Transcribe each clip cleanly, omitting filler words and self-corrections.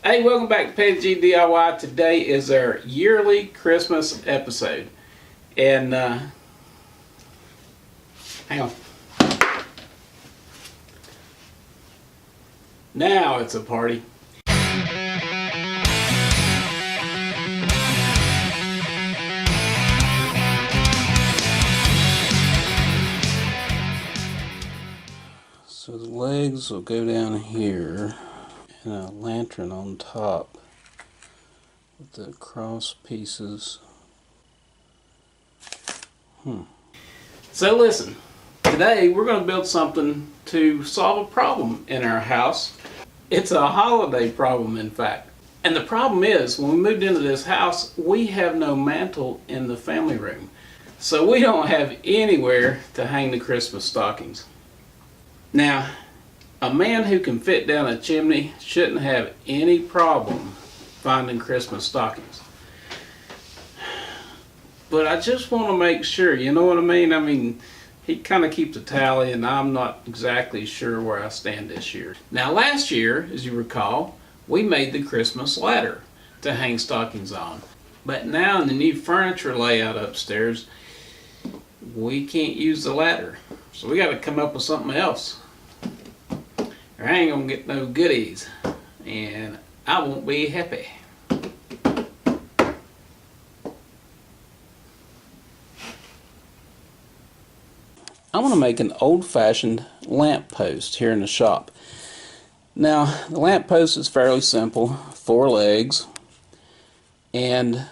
Hey, welcome back to PaddyG DIY. Today is our yearly Christmas episode. And, hang on. Now it's a party. So the legs will go down here. And a lantern on top with the cross pieces. So listen, today we're going to build something to solve a problem in our house. It's a holiday problem, in fact. And the problem is, when we moved into this house, we have no mantle in the family room. So we don't have anywhere to hang the Christmas stockings. Now, a man who can fit down a chimney shouldn't have any problem finding Christmas stockings. But I just want to make sure, you know what I mean? I mean, he kind of keeps a tally and I'm not exactly sure where I stand this year. Now last year, as you recall, we made the Christmas ladder to hang stockings on. But now in the new furniture layout upstairs, we can't use the ladder. So we got to come up with something else. I ain't gonna get no goodies, and I won't be happy. I want to make an old-fashioned lamp post here in the shop. Now, the lamp post is fairly simple, 4 legs, and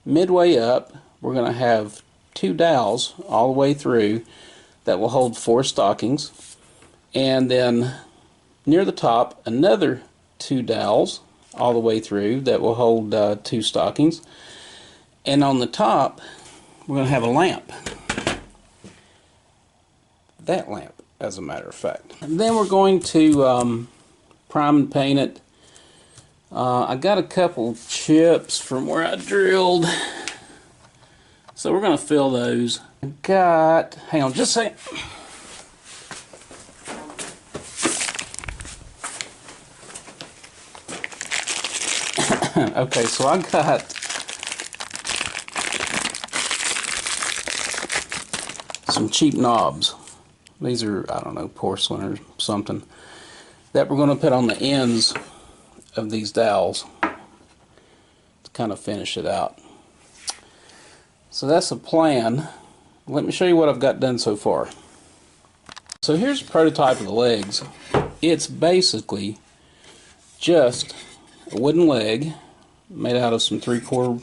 midway up, we're going to have 2 dowels all the way through that will hold 4 stockings, and then near the top, another 2 dowels all the way through that will hold 2 stockings. And on the top, we're going to have a lamp. That lamp, as a matter of fact. And then we're going to prime and paint it. I got a couple chips from where I drilled. So we're going to fill those. Hang on just a second. Okay, so I got some cheap knobs. These are, I don't know, porcelain or something, that we're going to put on the ends of these dowels to kind of finish it out. So that's the plan. Let me show you what I've got done so far. So here's a prototype of the legs. It's basically just a wooden leg made out of some 3/4,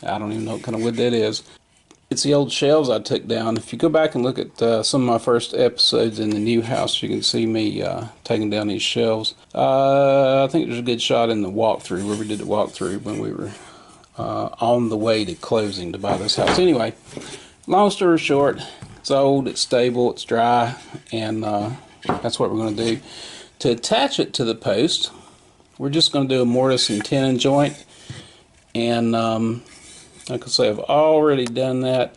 I don't even know what kind of wood that is. It's the old shelves I took down. If you go back and look at some of my first episodes in the new house, you can see me taking down these shelves. I think there's a good shot in the walkthrough where we did the walkthrough when we were on the way to closing to buy this house. Anyway, long story short, it's old, it's stable, it's dry, and that's what we're going to do. To attach it to the post, we're just going to do a mortise and tenon joint, and like I say, I've already done that.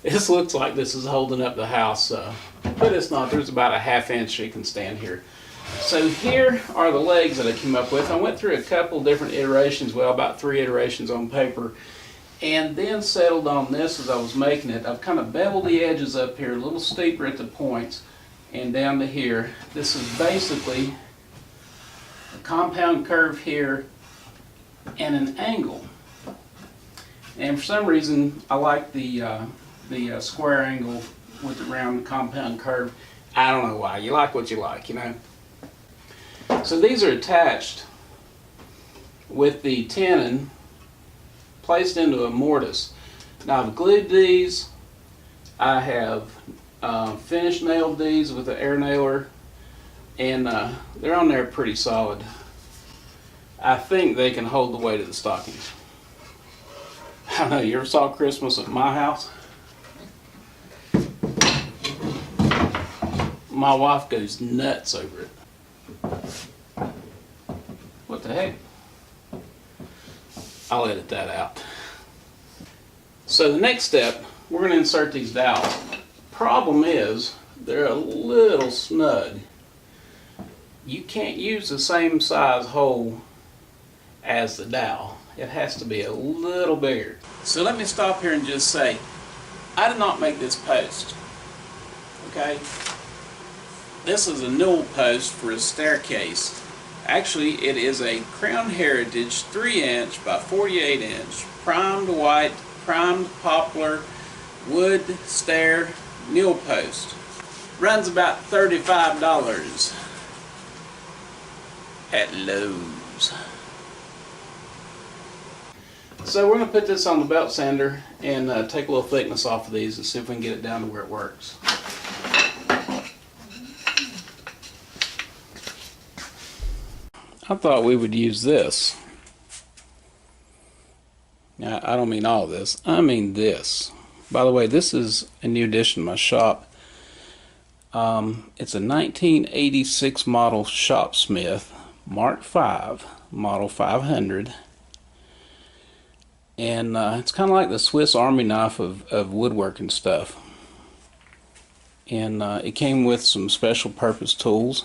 This looks like this is holding up the house, but it's not. There's about a 1/2 inch you can stand here. So here are the legs that I came up with. I went through a couple different iterations, well, about 3 iterations on paper, and then settled on this as I was making it. I've kind of beveled the edges up here, a little steeper at the points, and down to here. This is basically a compound curve here and an angle. And for some reason, I like the square angle with the round compound curve. I don't know why. You like what you like, you know. So these are attached with the tenon placed into a mortise. Now I've glued these. I have finish nailed these with an air nailer, and they're on there pretty solid. I think they can hold the weight of the stockings. I don't know, you ever saw Christmas at my house? My wife goes nuts over it. What the heck? I'll edit that out. So the next step, we're going to insert these dowels. Problem is, they're a little snug. You can't use the same size hole as the dowel. It has to be a little bigger. So let me stop here and just say, I did not make this post. Okay? This is a newel post for a staircase. Actually, it is a Crown Heritage 3" by 48" primed white, primed poplar wood stair newel post. Runs about $35 at Lowe's. So we're going to put this on the belt sander and take a little thickness off of these and see if we can get it down to where it works. I thought we would use this. Now, I don't mean all this, I mean this. By the way, this is a new addition to my shop. It's a 1986 model ShopSmith Mark V, model 500. And it's kind of like the Swiss Army knife of woodworking stuff. And it came with some special purpose tools,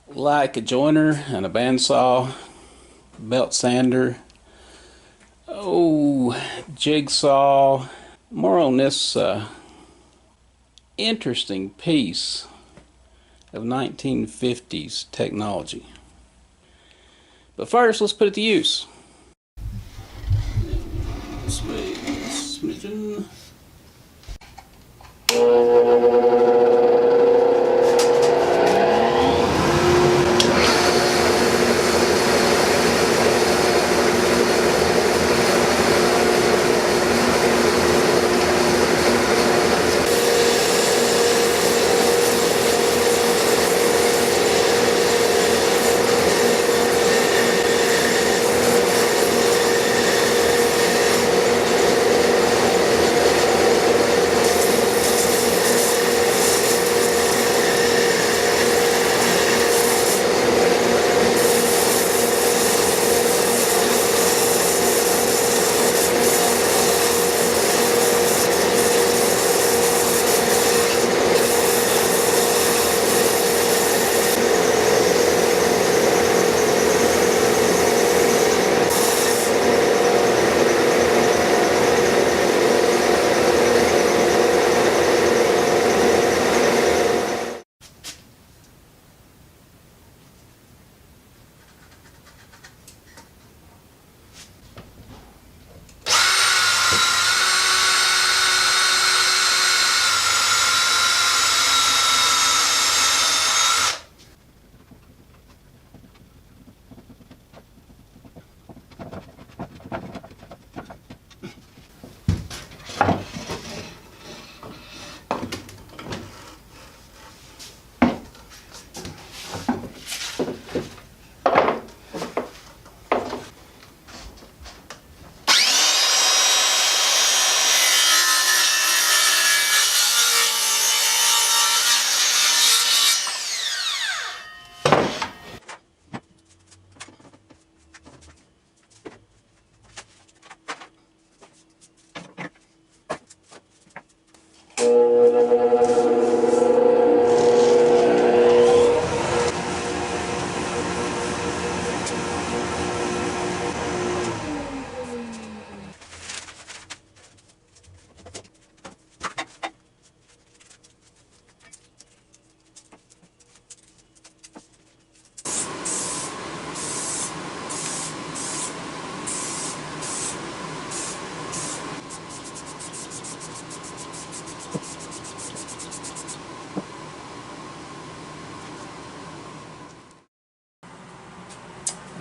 like a joiner and a bandsaw, belt sander, jigsaw. More on this interesting piece of 1950s technology. But first, let's put it to use. This way, smidgen.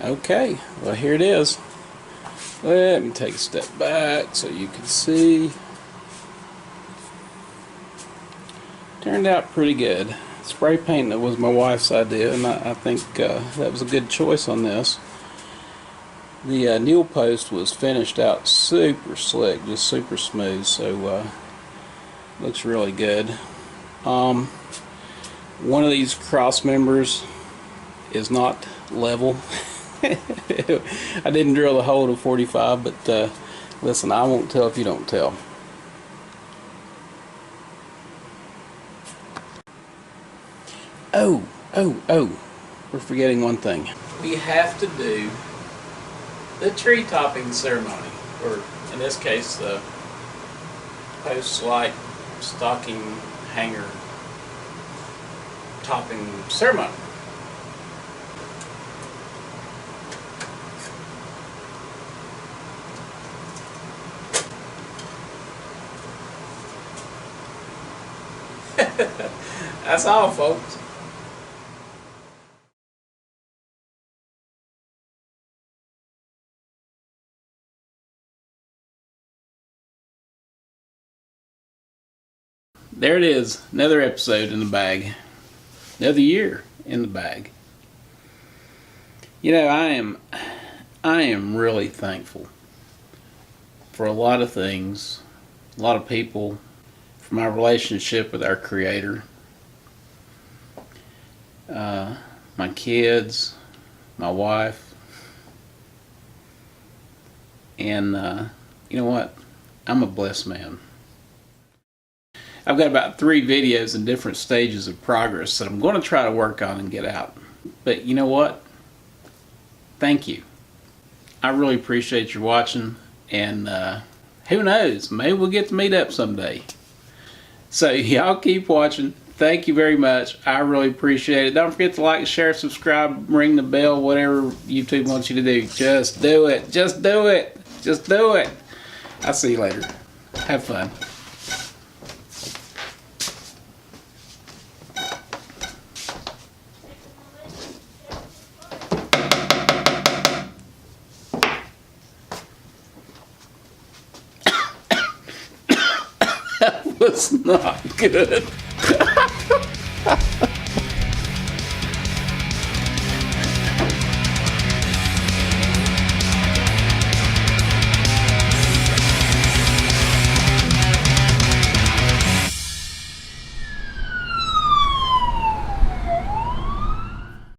Okay, well here it is. Let me take a step back so you can see. Turned out pretty good. Spray paint, that was my wife's idea, and I think that was a good choice on this. The newel post was finished out super slick, just super smooth, so looks really good. One of these cross members is not level. I didn't drill the hole to 45, but listen, I won't tell if you don't tell. Oh, we're forgetting one thing. we have to do the tree topping ceremony, or in this case the post-light stocking hanger topping ceremony. That's all, folks. There it is, another episode in the bag, another year in the bag. You know, I am really thankful for a lot of things, a lot of people, for my relationship with our Creator, my kids, my wife, and you know what? I'm a blessed man. I've got about 3 videos in different stages of progress that I'm going to try to work on and get out. But you know what? Thank you. I really appreciate your watching, and who knows, maybe we'll get to meet up someday. So y'all keep watching. Thank you very much. I really appreciate it. Don't forget to like, share, subscribe, ring the bell, whatever YouTube wants you to do. Just do it. Just do it. Just do it. I'll see you later. Have fun. That was not good.